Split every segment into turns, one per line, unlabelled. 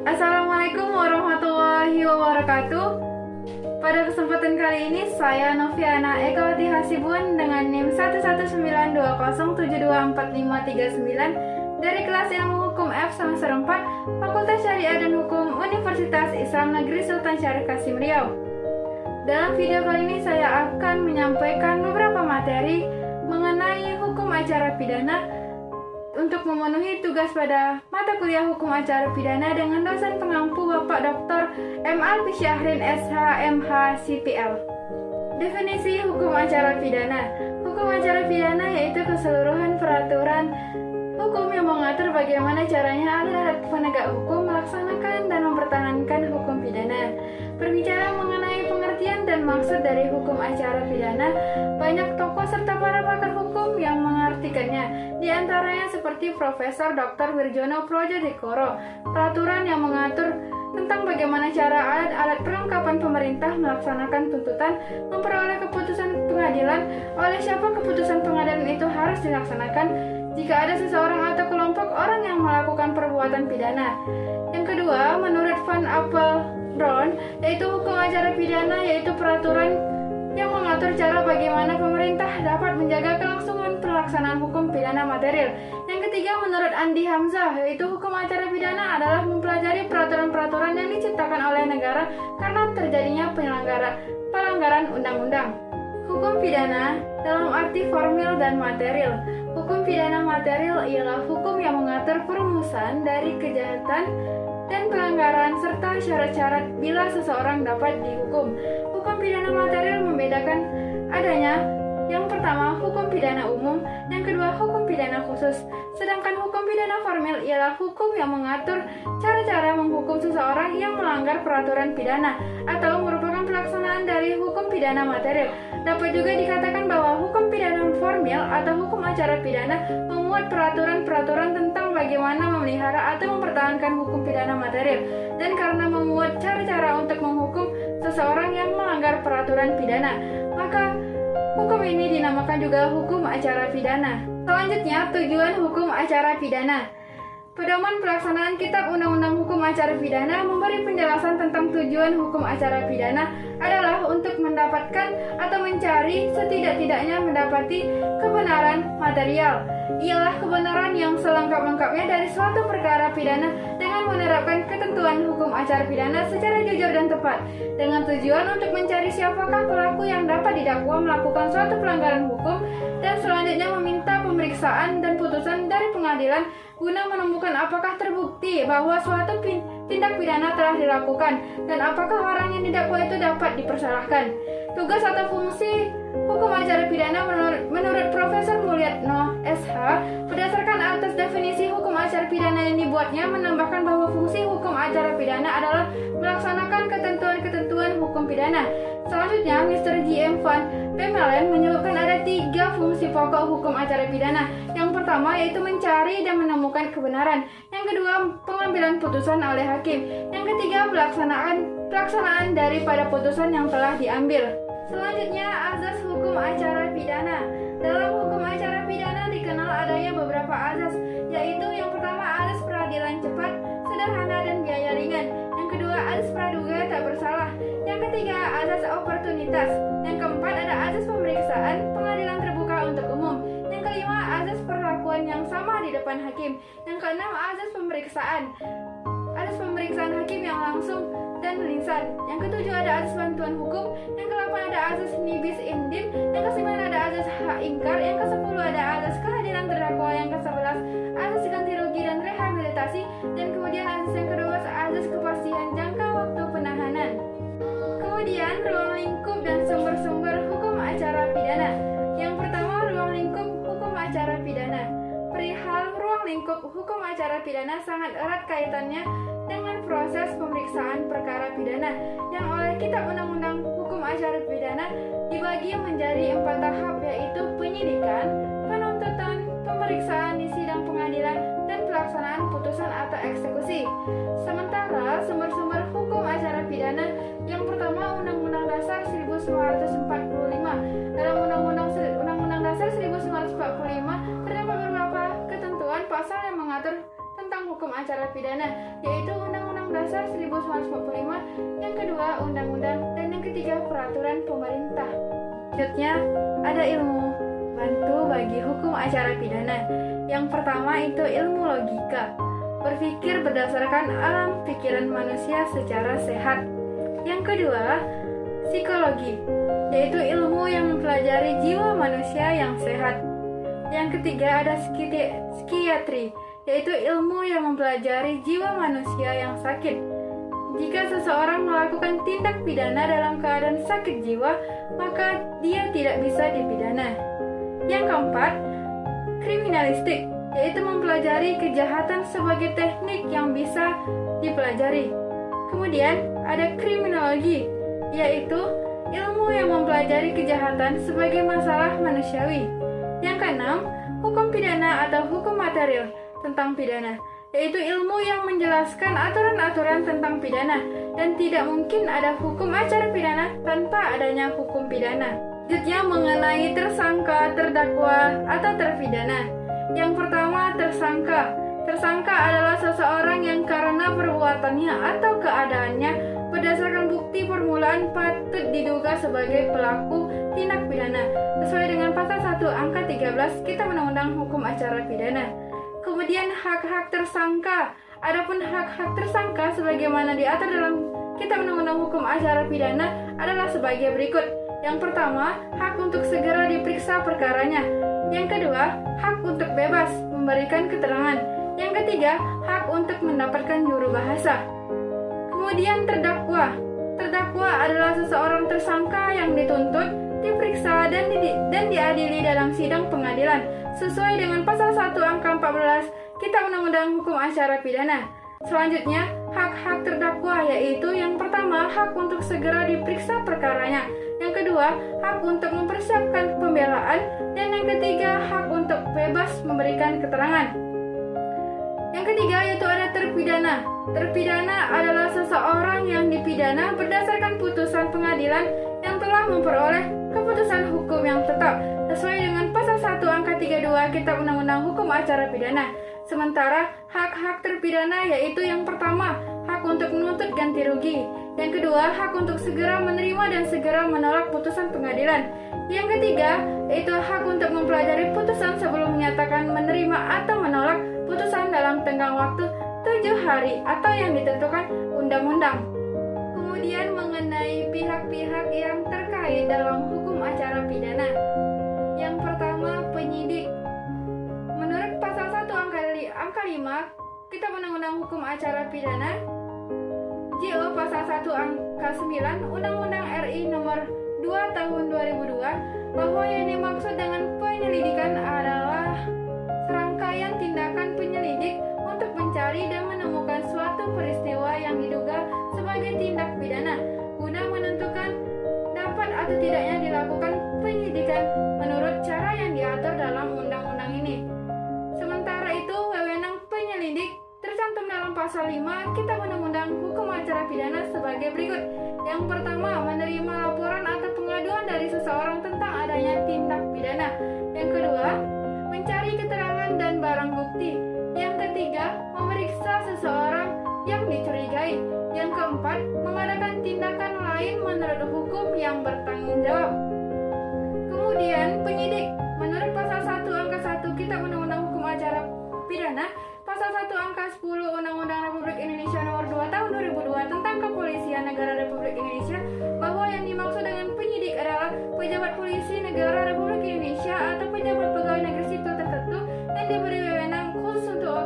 Assalamualaikum warahmatullahi wabarakatuh. Pada kesempatan kali ini saya Noviana Ekawati Hasibun dengan NIM 11920724539 dari kelas Ilmu Hukum F semester 4 Fakultas Syariah dan Hukum Universitas Islam Negeri Sultan Syarif Kasim Riau. Dalam video kali ini saya akan menyampaikan beberapa materi mengenai hukum acara pidana untuk memenuhi tugas pada mata kuliah hukum acara pidana dengan dosen pengampu Bapak Dr. M. Alfi Syahrin SH MH CPL. Definisi hukum acara pidana. Hukum acara pidana yaitu keseluruhan peraturan hukum yang mengatur bagaimana caranya alat penegak hukum melaksanakan dan mempertahankan hukum pidana. Berbicara mengenai pengertian dan maksud dari hukum acara pidana, banyak tokoh serta para pakar hukum yang mengartikannya. Di antaranya seperti Profesor Dr. Wirjono Projodikoro, peraturan yang mengatur tentang bagaimana cara alat-alat perlengkapan pemerintah melaksanakan tuntutan, memperoleh keputusan pengadilan, oleh siapa keputusan pengadilan itu harus dilaksanakan jika ada seseorang atau kelompok orang yang melakukan perbuatan pidana. Yang kedua, menurut Van Apeldoorn, yaitu hukum acara pidana yaitu peraturan yang mengatur cara bagaimana pemerintah dapat menjaga kelangsungan pelaksanaan hukum pidana material. Yang ketiga, menurut Andi Hamzah, yaitu hukum acara pidana adalah mempelajari peraturan-peraturan yang diciptakan oleh negara karena terjadinya pelanggaran undang-undang. Hukum pidana dalam arti formil dan material. Hukum pidana material ialah hukum yang mengatur perumusan dari kejahatan dan pelanggaran serta syarat-syarat bila seseorang dapat dihukum. Hukum pidana material membedakan adanya yang pertama hukum pidana umum, yang kedua hukum pidana khusus. Sedangkan hukum pidana formil ialah hukum yang mengatur cara-cara menghukum seseorang yang melanggar peraturan pidana atau merupakan pelaksanaan dari hukum pidana material. Dapat juga dikatakan bahwa hukum pidana formil atau hukum acara pidana memuat peraturan-peraturan tentang bagaimana memelihara atau mempertahankan hukum pidana material, dan karena memuat cara-cara untuk menghukum seseorang yang melanggar peraturan pidana, maka hukum ini dinamakan juga hukum acara pidana. Selanjutnya, tujuan hukum acara pidana. Pedoman pelaksanaan Kitab Undang-Undang Hukum Acara Pidana memberi penjelasan tentang tujuan hukum acara pidana adalah untuk mendapatkan atau mencari setidak-tidaknya mendapati kebenaran material. Ialah kebenaran yang selengkap-lengkapnya dari suatu perkara pidana dengan menerapkan ketentuan hukum acara pidana secara jujur dan tepat, dengan tujuan untuk mencari siapakah pelaku yang dapat didakwa melakukan suatu pelanggaran hukum, dan selanjutnya meminta pemeriksaan dan putusan dari pengadilan guna menemukan apakah terbukti bahwa suatu tindak pidana telah dilakukan dan apakah orang yang didakwa itu dapat dipersalahkan. Tugas atau fungsi hukum acara pidana menurut Profesor Mulyatno SH berdasarkan atas definisi hukum acara pidana yang dibuatnya menambahkan bahwa fungsi hukum acara pidana adalah melaksanakan ketentuan-ketentuan hukum pidana. Selanjutnya, Mr. J.M. Van Bemmelen menyebutkan ada 3 fungsi pokok hukum acara pidana. Yang pertama yaitu mencari dan menemukan kebenaran. Yang kedua, pengambilan putusan oleh hakim. Yang ketiga, pelaksanaan daripada putusan yang telah diambil. Selanjutnya, azas hukum acara pidana. Dalam hukum acara pidana dikenal adanya beberapa azas, yaitu yang pertama azas peradilan cepat, sederhana dan biaya ringan. Yang kedua, azas praduga tak bersalah. Yang ketiga, azas oportunitas. Yang keempat, ada azas pemeriksaan pengadilan terbuka untuk umum. Yang kelima, azas perlakuan yang sama di depan hakim. Yang keenam, azas pemeriksaan hakim yang langsung dan lisan. Yang ketujuh, ada azas bantuan hukum. Yang kedelapan, ada azas nibis indin. Yang kesembilan, ada azas hak ingkar. Yang kesepuluh, ada azas kehadiran terdakwa. Yang kesebelas, azas ganti rugi dan rehabilitasi. Dan kemudian azas yang kedua, azas kepastian jangka waktu penahanan. Kemudian, ruang lingkup dan sumber-sumber hukum acara pidana. Yang pertama, ruang lingkup hukum acara pidana. Perihal ruang lingkup hukum acara pidana sangat erat kaitannya dengan proses pemeriksaan perkara pidana yang oleh Kitab Undang-Undang Hukum Acara Pidana dibagi menjadi 4 tahap, yaitu penyidikan, penuntutan, pemeriksaan di sidang pengadilan, dan pelaksanaan putusan atau eksekusi. Sementara sumber-sumber hukum acara pidana, yang pertama Undang-Undang Dasar 1945. Dalam Undang-Undang Dasar 1945 terdapat beberapa ketentuan pasal yang mengatur tentang hukum acara pidana, yaitu Undang-Undang Undang-Undang Dasar 1945, yang kedua Undang-Undang, dan yang ketiga Peraturan Pemerintah. Selanjutnya ada ilmu bantu bagi hukum acara pidana. Yang pertama itu ilmu logika, berpikir berdasarkan alam pikiran manusia secara sehat. Yang kedua, psikologi, yaitu ilmu yang mempelajari jiwa manusia yang sehat. Yang ketiga ada psikiatri, yaitu ilmu yang mempelajari jiwa manusia yang sakit. Jika seseorang melakukan tindak pidana dalam keadaan sakit jiwa, maka dia tidak bisa dipidana. Yang keempat, kriminalistik, yaitu mempelajari kejahatan sebagai teknik yang bisa dipelajari. Kemudian ada kriminologi, yaitu ilmu yang mempelajari kejahatan sebagai masalah manusiawi. Yang keenam, hukum pidana atau hukum material tentang pidana, yaitu ilmu yang menjelaskan aturan-aturan tentang pidana, dan tidak mungkin ada hukum acara pidana tanpa adanya hukum pidana. Selanjutnya mengenai tersangka, terdakwa, atau terpidana. Yang pertama, tersangka. Tersangka adalah seseorang yang karena perbuatannya atau keadaannya berdasarkan bukti permulaan patut diduga sebagai pelaku tindak pidana sesuai dengan pasal 1 angka 13 Kitab Undang-Undang Hukum Acara Pidana. Kemudian hak-hak tersangka. Adapun hak-hak tersangka sebagaimana diatur dalam Kitab Undang-Undang Hukum Acara Pidana adalah sebagai berikut. Yang pertama, hak untuk segera diperiksa perkaranya. Yang kedua, hak untuk bebas memberikan keterangan. Yang ketiga, hak untuk mendapatkan juru bahasa. Kemudian terdakwa. Terdakwa adalah seseorang tersangka yang dituntut, diperiksa, dan diadili dalam sidang pengadilan sesuai dengan pasal 1 angka 14 Kitab Undang-Undang Hukum Acara Pidana. Selanjutnya, hak-hak terdakwa yaitu yang pertama, hak untuk segera diperiksa perkaranya. Yang kedua, hak untuk mempersiapkan pembelaan, dan yang ketiga, hak untuk bebas memberikan keterangan. Yang ketiga yaitu ada terpidana. Terpidana adalah seseorang yang dipidana berdasarkan putusan pengadilan yang telah memperoleh keputusan hukum yang tetap sesuai dengan pasal 1 angka 32 Kitab Undang-Undang Hukum Acara Pidana. Sementara hak-hak terpidana yaitu yang pertama, hak untuk menuntut ganti rugi. Yang kedua, hak untuk segera menerima dan segera menolak putusan pengadilan. Yang ketiga, yaitu hak untuk mempelajari putusan sebelum menyatakan menerima atau menolak putusan dalam tenggang waktu 7 hari atau yang ditentukan undang-undang. Kemudian mengenai pihak-pihak yang terkait dalam hukum acara pidana. Yang pertama, penyidik. Menurut pasal 1 angka 5 Kitab Undang-Undang Hukum Acara Pidana, JO pasal 1 angka 9 Undang-Undang RI nomor 2 tahun 2002, bahwa yang dimaksud dengan penyelidikan adalah serangkaian tindakan penyelidik untuk mencari dan menemukan suatu peristiwa yang diduga sebagai tindak pidana guna menentukan dapat atau tidaknya dilakukan penyidikan menurut cara yang diatur dalam undang-undang ini. Sementara itu, wewenang penyelidik tercantum dalam pasal 5 Kitab Undang-Undang Hukum Acara Pidana sebagai berikut. Yang pertama, menerima laporan atau pengaduan dari seseorang tentang adanya tindak pidana. Yang kedua, mencari keterangan dan barang bukti. Yang ketiga, memeriksa seseorang yang dicurigai. Yang keempat, mengadakan tindakan lain menurut hukum yang bertanggung jawab. Kemudian, penyidik. Menurut pasal 1 angka 1 Kitab Undang-Undang Hukum Acara Pidana, pasal 1 angka 10 Undang-Undang Republik Indonesia nomor 2 tahun 2002 tentang Kepolisian Negara Republik Indonesia, bahwa yang dimaksud dengan penyidik adalah pejabat polisi negara Republik Indonesia atau pejabat pegawai negeri sipil tertentu yang diberi wewenang khusus untuk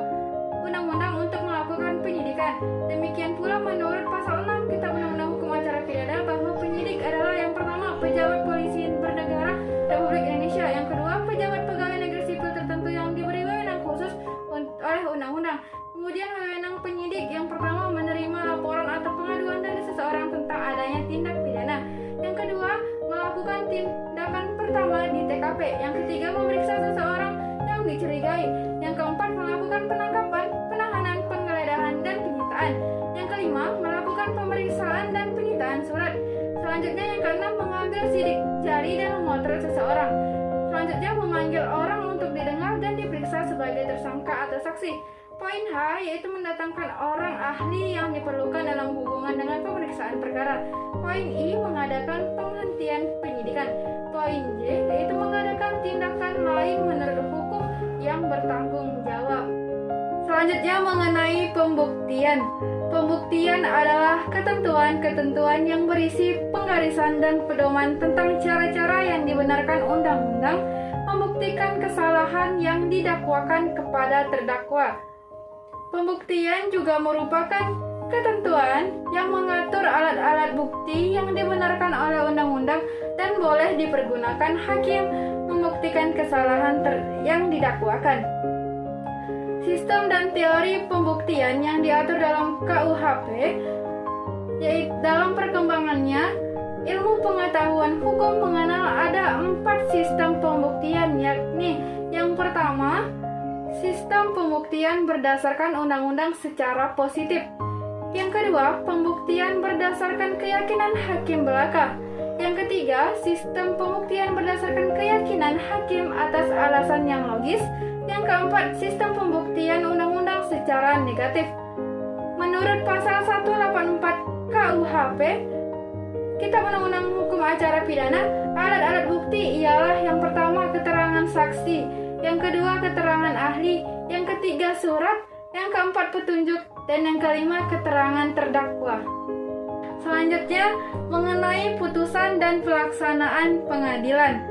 undang-undang untuk melakukan penyidikan. Demikian pula menurut pasal 6 Kitab Undang-Undang Hukum Acara Pidana, bahwa penyidik adalah yang pertama, pejabat polisi bernegara Republik Indonesia. Yang kedua, pejabat pegawai negeri sipil tertentu yang diberi wewenang khusus oleh undang-undang. Kemudian wewenang penyidik yang pertama, menerima laporan atau pengaduan dari seseorang tentang adanya tindak pidana. Yang kedua, melakukan tindakan pertama di TKP. Yang ketiga, memeriksa seseorang yang dicurigai. Yang keempat, melakukan penangkapan, penahanan, penggeledahan, dan penyitaan. Yang kelima, melakukan pemeriksaan dan penyitaan surat. Selanjutnya yang keenam, mengambil sidik jari dan memotret seseorang. Selanjutnya memanggil orang untuk didengar dan diperiksa sebagai tersangka atau saksi. Poin H yaitu mendatangkan orang ahli yang diperlukan dalam hubungan dengan pemeriksaan perkara. Poin I mengadakan penghentian penyidikan. Poin J yaitu mengadakan tindakan lain menurut hukum yang bertanggung jawab. Selanjutnya mengenai pembuktian. Pembuktian adalah ketentuan-ketentuan yang berisi penggarisan dan pedoman tentang cara-cara yang dibenarkan undang-undang membuktikan kesalahan yang didakwakan kepada terdakwa. Pembuktian juga merupakan ketentuan yang mengatur alat-alat bukti yang dibenarkan oleh undang-undang dan boleh dipergunakan hakim membuktikan kesalahan yang didakwakan. Sistem dan teori pembuktian yang diatur dalam KUHP, yaitu dalam perkembangannya, ilmu pengetahuan hukum mengenal ada 4 sistem pembuktian, yakni yang pertama, sistem pembuktian berdasarkan undang-undang secara positif. Yang kedua, pembuktian berdasarkan keyakinan hakim belaka. Yang ketiga, sistem pembuktian berdasarkan keyakinan hakim atas alasan yang logis. Yang keempat, sistem pembuktian undang-undang secara negatif. Menurut pasal 184 KUHP, Kitab Undang-Undang Hukum Acara Pidana, alat-alat bukti ialah yang pertama keterangan saksi, yang kedua keterangan ahli, yang ketiga surat, yang keempat petunjuk, dan yang kelima keterangan terdakwa. Selanjutnya mengenai putusan dan pelaksanaan pengadilan.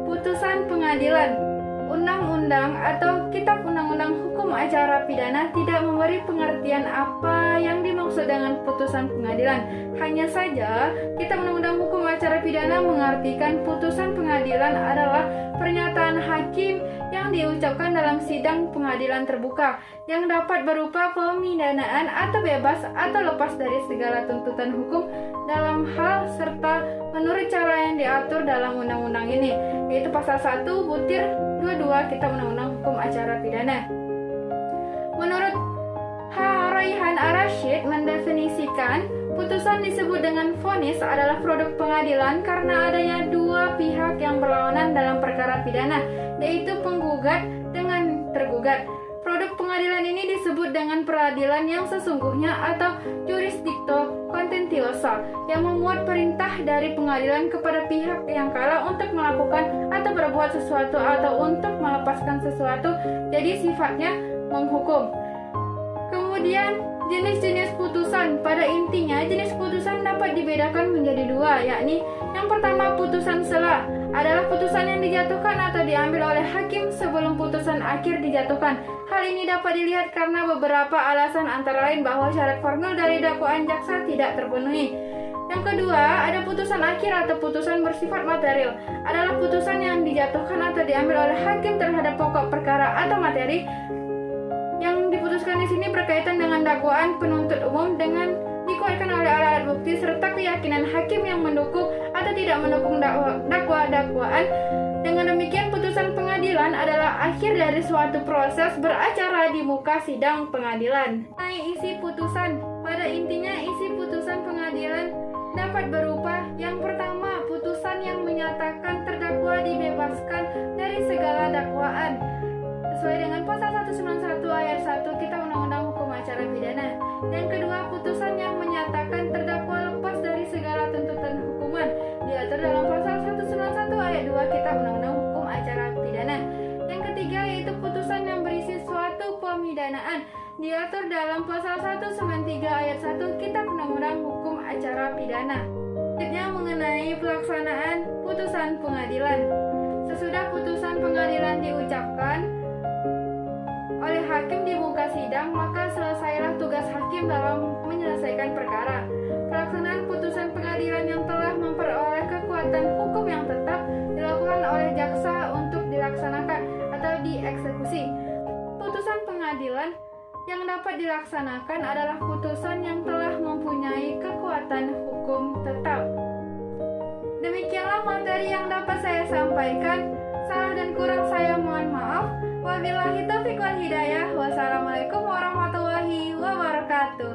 Putusan pengadilan. Undang-undang atau Kitab Undang-Undang Hukum Acara Pidana tidak memberi pengertian apa yang dimaksud dengan putusan pengadilan. Hanya saja, Kitab Undang-Undang Hukum Acara Pidana mengartikan putusan pengadilan adalah pernyataan hakim yang diucapkan dalam sidang pengadilan terbuka yang dapat berupa pemidanaan atau bebas atau lepas dari segala tuntutan hukum dalam hal serta menurut cara yang diatur dalam undang-undang ini, yaitu pasal 1 butir 22 Kitab Undang-Undang Hukum Acara Pidana. Menurut H. Raihan Ar-Rasyid mendefinisikan putusan disebut dengan vonis adalah produk pengadilan karena adanya dua pihak yang berlawanan dalam perkara pidana, yaitu penggugat dengan tergugat. Produk pengadilan ini disebut dengan peradilan yang sesungguhnya atau jurisdicto contentiosa yang memuat perintah dari pengadilan kepada pihak yang kalah untuk melakukan atau berbuat sesuatu atau untuk melepaskan sesuatu, jadi sifatnya menghukum. Kemudian jenis-jenis putusan. Pada intinya jenis putusan dapat dibedakan menjadi dua, yakni yang pertama putusan sela adalah putusan yang dijatuhkan atau diambil oleh hakim sebelum putusan akhir dijatuhkan. Hal ini dapat dilihat karena beberapa alasan, antara lain bahwa syarat formil dari dakwaan jaksa tidak terpenuhi. Yang kedua, ada putusan akhir atau putusan bersifat material. Adalah putusan yang dijatuhkan atau diambil oleh hakim terhadap pokok perkara atau materi yang diputuskan di sini berkaitan dengan dakwaan penuntut umum dengan dikuatkan oleh alat-alat bukti serta keyakinan hakim yang mendukung atau tidak mendukung dakwaan. Dengan demikian, putusan pengadilan adalah akhir dari suatu proses beracara di muka sidang pengadilan. Isi putusan. Pada intinya, isi putusan pengadilan dapat berupa yang pertama, putusan yang menyatakan terdakwa dibebaskan dari segala dakwaan sesuai dengan pasal 191 ayat 1 Kitab Undang-Undang Hukum Acara Pidana. Yang kedua, putusan yang menyatakan terdakwa lepas dari segala tuntutan hukuman diatur dalam pasal 191 ayat 2 Kitab Undang-Undang Hukum Acara Pidana. Yang ketiga yaitu putusan yang berisi suatu pemidanaan diatur dalam pasal 193 ayat 1 Kitab Undang-Undang Hukum Acara Pidana. Selanjutnya mengenai pelaksanaan putusan pengadilan. Sesudah putusan pengadilan diucapkan oleh hakim di muka sidang, maka selesailah tugas hakim dalam menyelesaikan perkara. Pelaksanaan putusan pengadilan yang telah memperoleh kekuatan hukum yang tetap dilakukan oleh jaksa untuk dilaksanakan atau dieksekusi. Putusan pengadilan yang dapat dilaksanakan adalah putusan yang telah mempunyai kekuatan hukum tetap. Demikianlah materi yang dapat saya sampaikan. Salah dan kurang saya mohon maaf. Wabillahi taufiq wal hidayah. Wassalamualaikum warahmatullahi wabarakatuh.